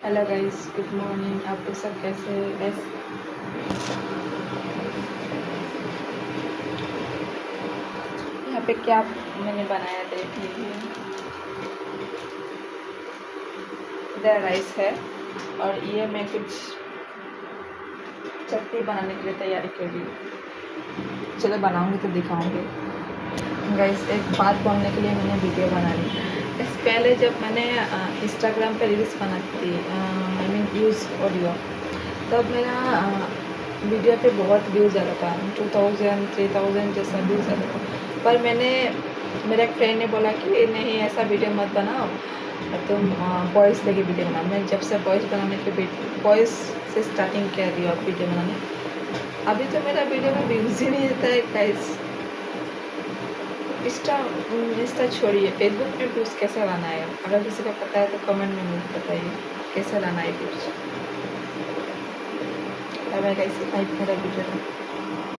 Hello guys, good morning. आप लोग सब कैसे हैं? यहाँ पे क्या मैंने बनाया देख लीजिए। इधर राइस है और ये मैं कुछ चटनी बनाने के लिए तैयारी कर रही हूँ। चलो बनाऊँगी तो दिखाऊँगी। गाइस, एक बात बोलने के लिए मैंने वीडियो बना ली। इससे पहले जब मैंने इंस्टाग्राम पे रील्स बनाती थी, आई मीन यूज़ ऑडियो, तब मेरा वीडियो पे बहुत व्यूज़ आता था। 2000 3000 जैसा व्यूज़ आता था। पर मेरे एक फ्रेंड ने बोला कि नहीं, ऐसा वीडियो मत बनाओ, तुम वॉइस लेके वीडियो बनाओ। मैं जब से वॉइस से स्टार्टिंग कर रही हूँ अब वीडियो बनाने। अभी तो मेरा वीडियो में व्यूज़ ही नहीं आता है गाइस। इंस्टा छोड़िए, फेसबुक में व्यूज़ कैसे लाना है? अगर किसी को पता है तो कमेंट में मुझे बताइए कैसे लाना है व्यूज़। बाय बाय गाइस, मेरा वीडियो था।